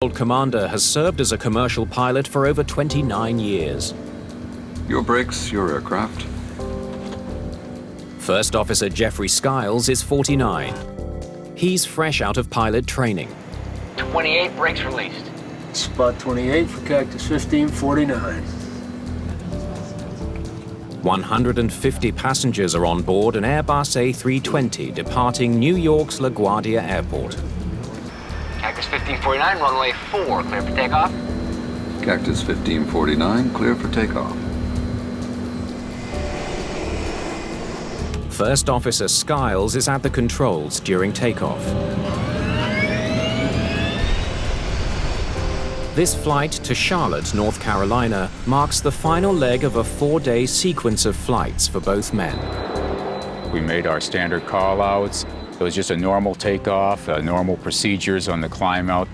Old commander has served as a commercial pilot for over 29 years. Your brakes, your aircraft. First Officer Jeffrey Skiles is 49. He's fresh out of pilot training. 28 brakes released. Spot 28 for Cactus 1549. 150 passengers are on board an Airbus A320 departing New York's LaGuardia Airport. Cactus 1549, runway 4, clear for takeoff. Cactus 1549, clear for takeoff. First Officer Skiles is at the controls during takeoff. This flight to Charlotte, North Carolina, marks the final leg of a 4-day sequence of flights for both men. We made our standard call-outs. It was just a normal takeoff, normal procedures on the climb out.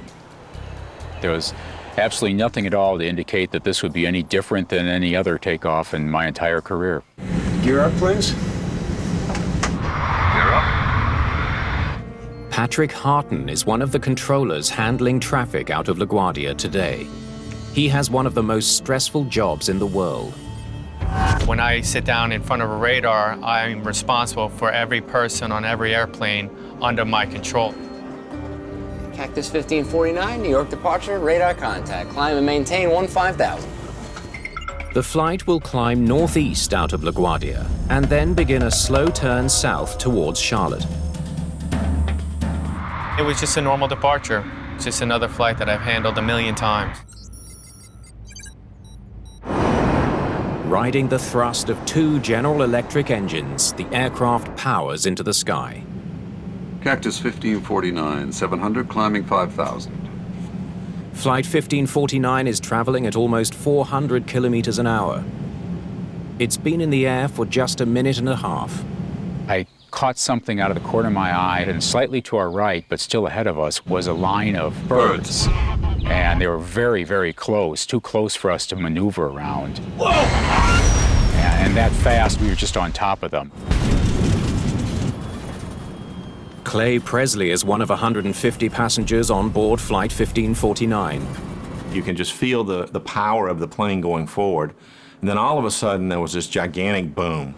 There was absolutely nothing at all to indicate that this would be any different than any other takeoff in my entire career. Gear up, please. Patrick Harton is one of the controllers handling traffic out of LaGuardia today. He has one of the most stressful jobs in the world. When I sit down in front of a radar, I'm responsible for every person on every airplane under my control. Cactus 1549, New York departure, radar contact. Climb and maintain 15,000. The flight will climb northeast out of LaGuardia and then begin a slow turn south towards Charlotte. It was just a normal departure, just another flight that I've handled a million times. Riding the thrust of 2 General Electric engines, the aircraft powers into the sky. Cactus 1549, 700, climbing 5,000. Flight 1549 is traveling at almost 400 kilometers an hour. It's been in the air for just a minute and a half. I caught something out of the corner of my eye, and slightly to our right, but still ahead of us, was a line of birds. And they were very, very close, too close for us to maneuver around. Whoa! And that fast, we were just on top of them. Clay Presley is one of 150 passengers on board Flight 1549. You can just feel the power of the plane going forward. And then all of a sudden, there was this gigantic boom.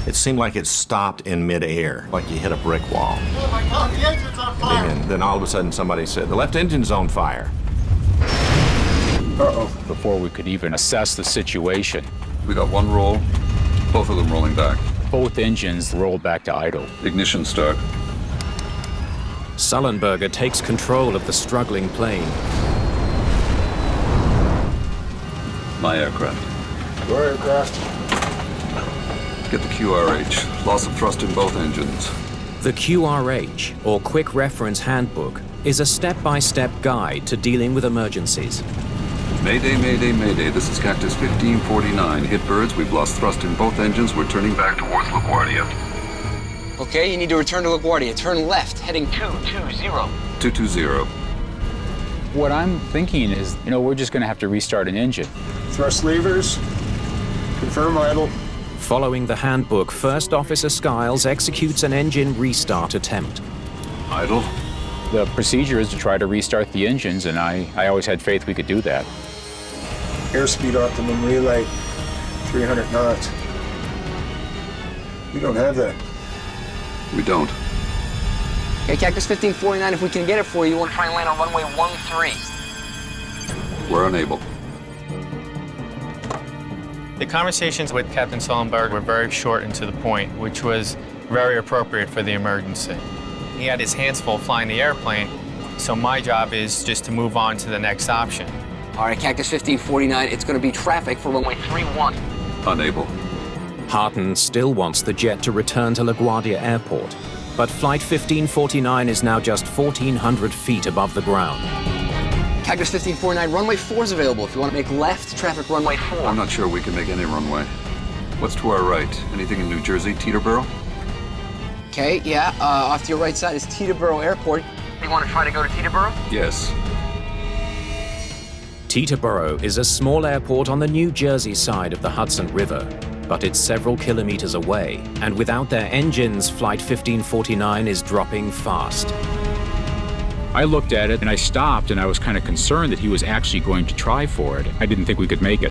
It seemed like it stopped in midair, like you hit a brick wall. Oh my God, the engine's on fire! And then all of a sudden somebody said, the left engine's on fire. Uh-oh. Before we could even assess the situation, We got one roll, both of them rolling back. both engines rolled back to idle. Ignition start. Sullenberger takes control of the struggling plane. My aircraft. Your aircraft. Get the QRH. Loss of thrust in both engines. The QRH, or Quick Reference Handbook, is a step-by-step guide to dealing with emergencies. Mayday, mayday, mayday. This is Cactus 1549. Hit birds. We've lost thrust in both engines. We're turning back towards LaGuardia. Okay, you need to return to LaGuardia. Turn left, heading 220. 220. What I'm thinking is, we're just going to have to restart an engine. Thrust levers. Confirm idle. Following the handbook, First Officer Skiles executes an engine restart attempt. Idle. The procedure is to try to restart the engines, and I always had faith we could do that. Airspeed optimum relay. 300 knots. We don't have that. We don't. Okay, Cactus 1549, if we can get it for you, you want to try and land on runway 13. We're unable. The conversations with Captain Sullenberger were very short and to the point, which was very appropriate for the emergency. He had his hands full flying the airplane, so my job is just to move on to the next option. All right, Cactus 1549, it's going to be traffic for runway 31. Unable. Harton still wants the jet to return to LaGuardia Airport, but Flight 1549 is now just 1,400 feet above the ground. Cactus 1549, runway 4 is available if you want to make left, traffic runway 4. I'm not sure we can make any runway. What's to our right? Anything in New Jersey, Teterboro? Okay, yeah, off to your right side is Teterboro Airport. You want to try to go to Teterboro? Yes. Teterboro is a small airport on the New Jersey side of the Hudson River, but it's several kilometers away, and without their engines, Flight 1549 is dropping fast. I looked at it and I stopped and I was kind of concerned that he was actually going to try for it. I didn't think we could make it.